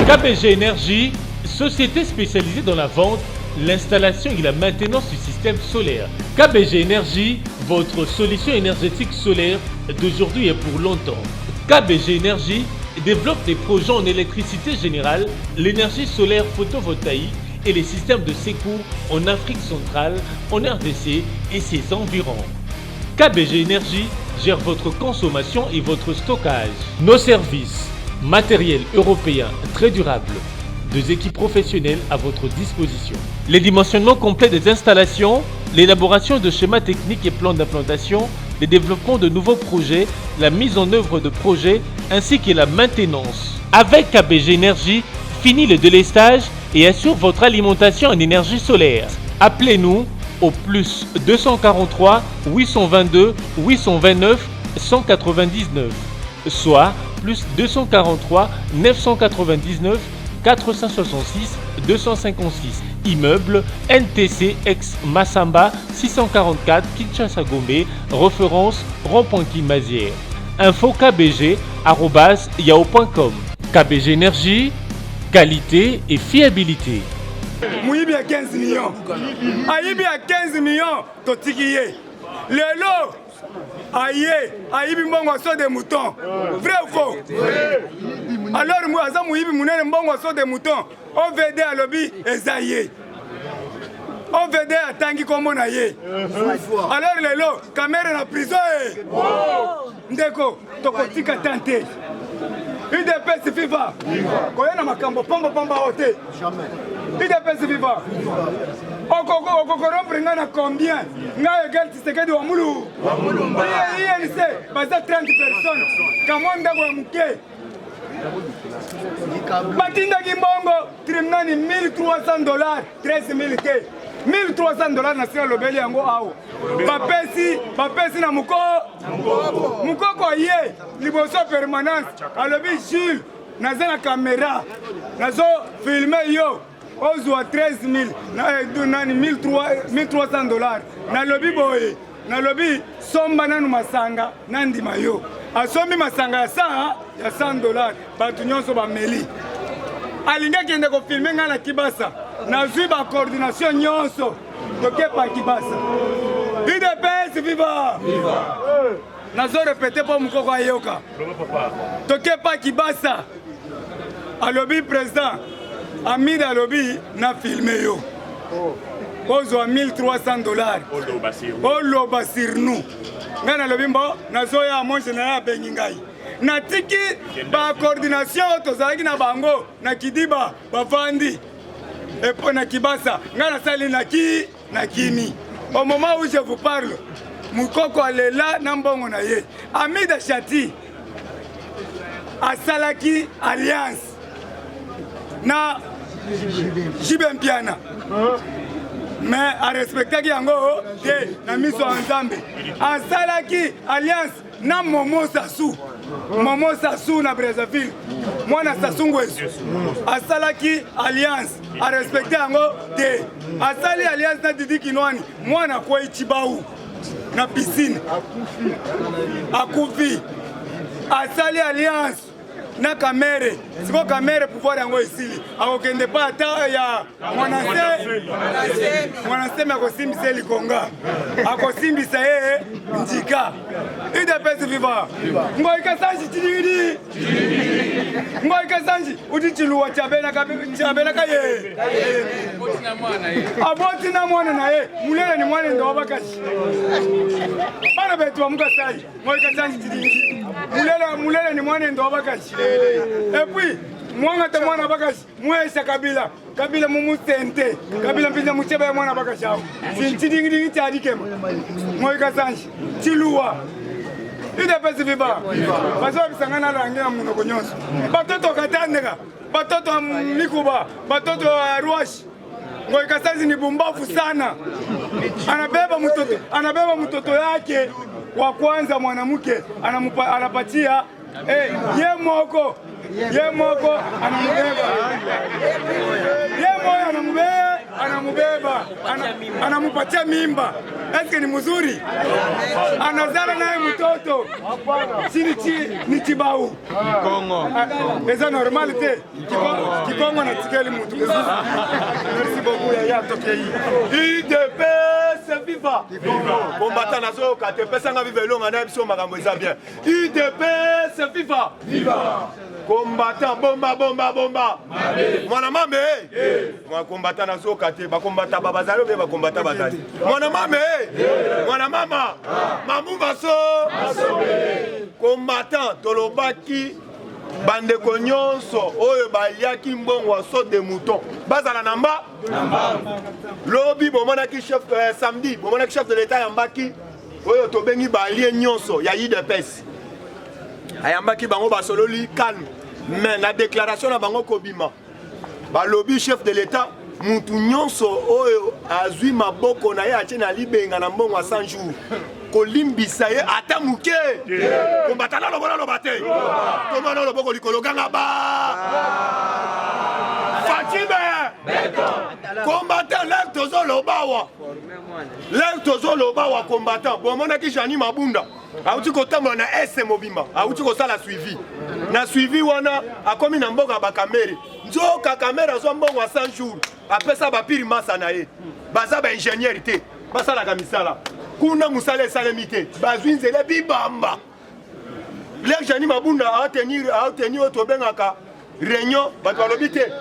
KBG Énergie, société spécialisée dans la vente, l'installation et la maintenance du système solaire. KBG Énergie, votre solution énergétique solaire d'aujourd'hui et pour longtemps. KBG Énergie développe des projets en électricité générale, l'énergie solaire photovoltaïque et les systèmes de secours en Afrique centrale, en RDC et ses environs. KBG Énergie gère votre consommation et votre stockage. Nos services, matériel européen très durable, 2 équipes professionnelles à votre disposition. Les dimensionnements complets des installations, l'élaboration de schémas techniques et plans d'implantation, le développement de nouveaux projets, la mise en œuvre de projets ainsi que la maintenance. Avec KBG Énergie, fini le délestage et assure votre alimentation en énergie solaire. Appelez-nous au plus 243 822 829 199, soit plus 243 999 466 256. Immeuble NTC ex Massamba 644 Kinshasa Gombe, référence rond-point Kimazière. Info kbg@yahoo.com. KBG Énergie, qualité et fiabilité. Mouibi à 15 millions. Aïbi à 15 millions. Totikiye. Lelo. Aïe. Aïbi mbongo so des moutons. Vrai ou faux? Alors moi, ça mouibi mounene mbongo so des moutons. On vede à lobby ezaye. On vede à tangi comme on aïe. Alors lelo. Caméra na prison. Ndeko. Tokotika tante. UDPS viva. Koyana makambo pamba hote. UDPS viva. Okoko rompre ngana combien? Nga égal Tshisekedi wa mulu. INC baza 30 personnes. Kamonda kwa mke. Batinda kimbongo trimnani $1,300, 13,000 ke. $1,300 na sira lobeli yango awo. Bapesi na mukoko ye liboso permanence alobi Jules naza na caméra nazo filmer yo ozwa 13,000 nani $1,300 nalobi boye nalobi somba nanu masanga nandima yo asombi masanga ya $100 batu nyonso bameli alinga kende ko filmer nga na Kibasa nazwi ba coordination nyonso tokepa Kibasa. UDPS viva! Viva! Nazo répéter pour mukoko ayoka. Tokepa Kibasa. Alobi président Hamid alobi na filmé yo. Ozwa $1,300. Olo basirnu. Ngana lobi mbo nazo ya mon général Bengingai. Na tiki ba coordination tozalaki na bango na Kidiba bavandi. Et pour na Kibasa ngana sali na kimi. Au moment où je vous parle, Moukoko Alela Nambongo Naye, Amida Chati, Asalaki Alliance, na Jibempiana. Mais à respecter Yango, na miso Nzambe. Asalaki Alliance, na Momo Sassou. Momo Sassou na Brazzaville. Moi na Sassou Ngwesu. Asalaki Alliance. A respecter Yango, Asali Alliance na Didi Kinwani. Moi na kwa Ichibaou. Na piscine. Akufi. Asali Alliance. Na kamere. Siko kamere pouvoir yango isili. Akokende pa ata ya mwanase mako simbisa likonga. Ako simbisa yeye njika. UDPS viva. Ngoi kasanji chidingidi. Ngoi kasanji udichiluwa chabena kaye. Aboti na mwana na ye. Mulele ni mwana ndo wabakashi. Bana betu wa mga sayi. Ngoi kasanji chidingidi. Mulele ni mwana ndo wabakashi. Et puis, moi, je suis bagashi, moi, je Kabila. Kabila, je suis tente. Kabila, je suis bagashi. Je suis tindingi tadikema. Moi, je suis Chiluwa. UDPS viva. Parce que je suis un rangi munoko nyonso. Batoto katandeka. Batoto mikuba. Batoto ruashi. Moi, je ni bumbafu sana. Anabeba mtoto yake wa kwanza mwanamke anapatia ye moko anamubeba, ye moyo anamubeba, anamupatia mimba. Eske ni mzuri? Anazala naye mtoto ni chibau Kongo. Eza normal te Kikongo na tikeli mtu. Merci beaucoup ya toke hii IDPS viva combattant nazo kate pesa nga vive longa na biso makambo eza bien. IDPS viva combattant bomba mwana mame mwana combattant nazo kate ba combattant babazalo be ba combattant bazali mwana mame mwana mama mamumba so combattant tolobaki bandeko nyonso oyo baliaki mbongo so de mouton bazala namba lobi bomonaki chef samedi bomonaki chef de l'état yambaki oyo tobengi balie nyonso ya IDPS ayambaki bango basololi calme mais la déclaration na bango kobima balobi chef de l'état mutu nyonso oyo azwi maboko na ye atie na libenga na mbongo 100 jours kolimbisa ye ata muke kombatana loba te tomana loboko likolo ganga ba Fatime combattant l'air tozo lobawa combattant bomonaki Jani Mabunda auti kotambola na ese mobimba auti kosala suivi na suivi wana akomi na mboka bakamere nzoka kamera zo mbongo 100 jours apesa bapiri masa na ye baza ba ingénieur te basala ka misala kuna musala esalemi te bazwi nzela bibamba l'air Jani Mabunda a tenir otobengaka réunion bato balobi te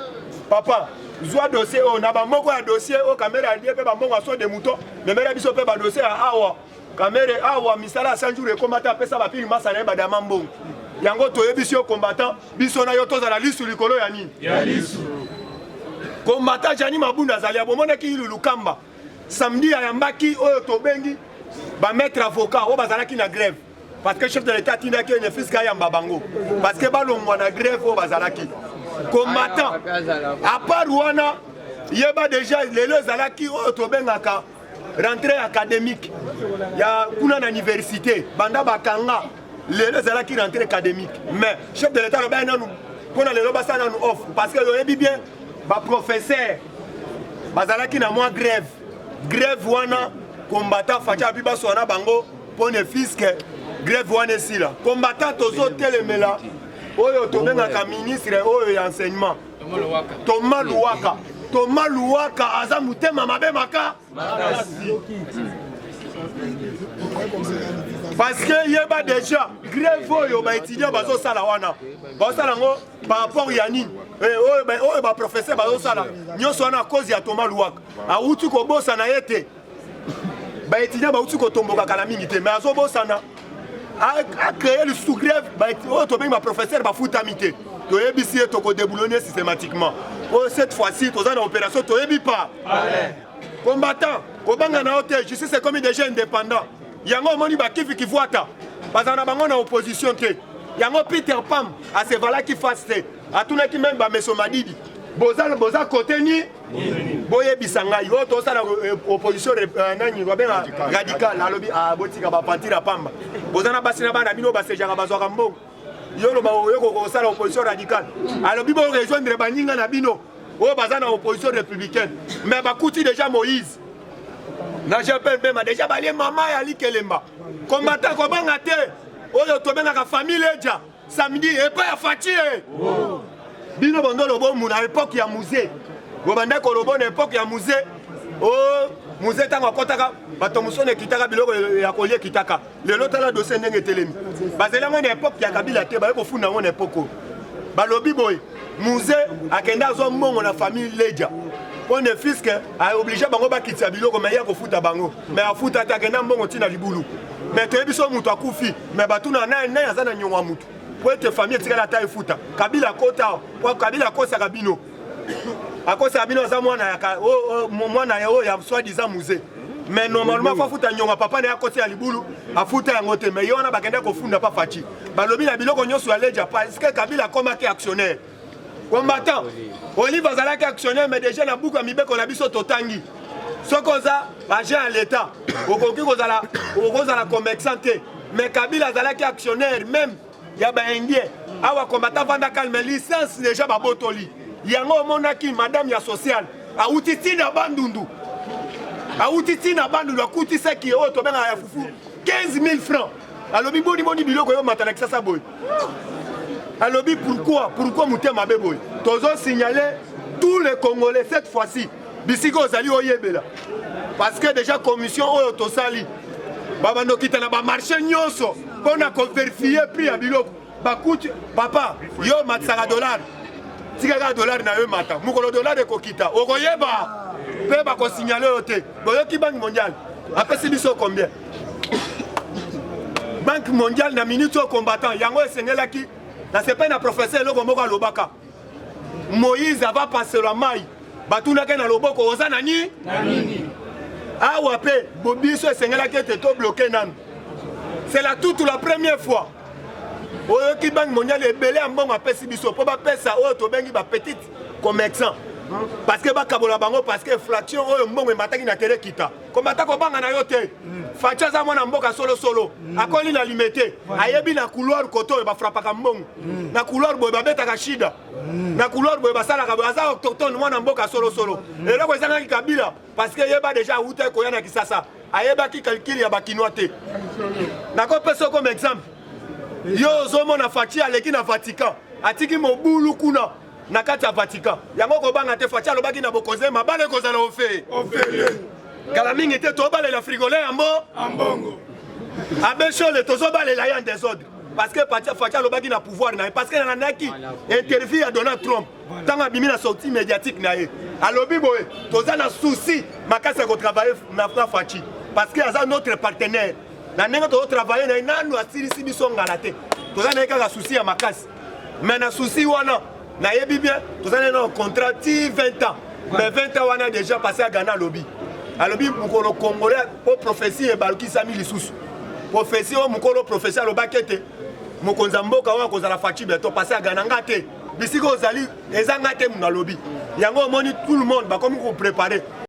papa zwa dossier o na bamoko ya dossier o kamera alie pe bambongo aso de mouton memera biso pe ba dossier awa kamera awa misala 100 jours ekomata pesa bapili masa na badama mbongo yango toyebi biso combattant biso na yo tozala lisu likolo ya nini ya lisu combattant Jani Mabunda zali abomonaki ilulu kamba samedi ayambaki oyo tobengi ba maître avocat o bazalaki na grève parce que chef de l'état tindaki ne fiska yamba bango parce que balongwa na grève o bazalaki combattant à part wana yeba déjà lelo zalaki oyo tobengaka rentrée académique ya kuna na université banda bakanga lelo zalaki rentrée académique mais chef de l'état loba nanu pona lelo basa nanu off parce que yoyebi bien ba professeur bazalaki na moi grève wana combattant facha biba sona bango pone fiske grève wana esila combattant tozo telemela oyo tobengaka ministre oyo ya enseignement Thomas Luwaka aza mutema mabe maka parce que yeba déjà grève oyo ba étudiant bazo sala wana bazosala ngo par rapport ya nini oyo ba professeur bazosala nyonso wana cause ya Thomas Luwaka auti kobosa na yete ba étudiant bauti kotomboka kala mingi te mais azobosana a créé le sous-grève, ma professeur va foutre amité. Tu es ici et tu as déboulonné systématiquement. Cette fois-ci, tu as une opération, tu n'es pas. Combattant, je sais c'est comme des gens indépendants. Il y a un moment qui voit ça. Parce qu'on a une opposition. Il y a un Peter Pam, à ces valeurs qui fassent. À tout le monde qui même va me Madidi. Boza côté ni boye bisanga yo to sala opposition nani robena radical alobi a botika ba pantira pamba boza na basina bana bino basejaka bazwaka mbongo yo lo ba yo ko sala opposition radical alobi bo rejoindre baninga na bino o baza na opposition républicaine mais bakuti déjà Moïse na j'appelle même déjà balie mama ya likelemba combattant ko banga te oyo to benga ka famille eja samedi et pas ya fatie bino bondolo bo muna époque ya musée bobanda ko lobo na époque ya musée oh musée tango kotaka bato musone kitaka biloko ya kolie kitaka lelo tala dossier ndenge telemi bazela ngone époque ya kabila te ba ko funda ngone époque balobi boy musée akenda zo mbongo na famille leja on est fisque a obligé bango ba kitisa biloko mais ya ko futa bango mais afuta ta kenda mbongo tina libulu mais to biso mutu akufi mais batuna na yazana nyongwa mutu pour être famille tika la taille futa kabila kota pour kabila kosa kabino akosa kabino za mwana ya ya soi-disant musée mais normalement faut futa nyonga papa na yakosa ya libulu afuta yango te mais yona bakenda ko funda pa fachi balobi na biloko nyonso ya leja parce que kabila comme actionnaire combattant Olive azalaki actionnaire mais déjà na buku mibeko na biso totangi sokoza agent à l'état okoki kozala commerçant te mais kabila azalaki actionnaire même ya ba indien awa combattant vanda calme licence déjà ba botoli yango monaki madame ya social autiti na bandundu akuti seki o to benga ya fufu 15 000 francs alobi boni biloko yo matala kisasa boy alobi pourquoi mutema beboy tozo signaler tous les Congolais cette fois-ci bisiko ozali oyebela parce que déjà commission oyo tosali babando kitana ba marché nyonso pona ko vérifier prix ya biloko bakuti papa yo matsaka dollar tikaka dollar na yo mata mukolo dollar ekokita okoyeba pe bako signaler oyo te boyoki banque mondiale apesi biso combien banque mondiale na minute au combattant yango esengelaki na sepe na professeur eloko moko alobaka Moïse va passer la maille batunaka na loboko oza na nini awa pe bobiso esengelaki ete to bloqué nanu c'est la toute la première fois oyoki banque mondiale ebele ya mbongo apesi biso mpo bapesa oyo tobengi bapetite commerçant parce que bakabola bango parce que inflation oyo mbongo emataki na tere kita komata kobanga na yo te faci aza mwana mboka solosolo akoli na limete ayebi na couloir koto oyo bafrapaka mbongo na couloir boye babetaka shida na couloir boye basalaka boye aza autochtone mwana mboka solosolo eloko ezangaki kabila parce que yeba deja auta koya na kisasa ayebaki calcul ya bakinois te nakopesa comme exemple yo ozomona faci aleki na Vatican atiki mobulu kuna na kati ya Vatican yango kobanga te faci alobaki na bokonze mabale kozala ofe kala mingi te tobalela frigole ambongo abeshole tozobalela ya désordre parce que faci alobaki na pouvoir na parce que nanaki interview ya Donald Trump tanga abimi na sortie médiatique na ye alobi boye toza na souci makasi ya kotravailler na faci parce que aza notre partenaire na ndenge tozotravailler na ye nanu asilisi biso ngala te toza na ye kaka souci ya makasi mais na souci wana nayebi bien tozali na contrat ti 20 ans mais 20 ans wana déjà passé à Ghana alobi mokolo congolais po prophétie ebalukisami lisusu prophétie oyo mokolo prophétie alobaki ete mokonzi ya mboka oyo akozala faci beto passé à Ghana nga te bisika ozali eza nga te mungu alobi yango omoni tout le monde bakomi kopréparer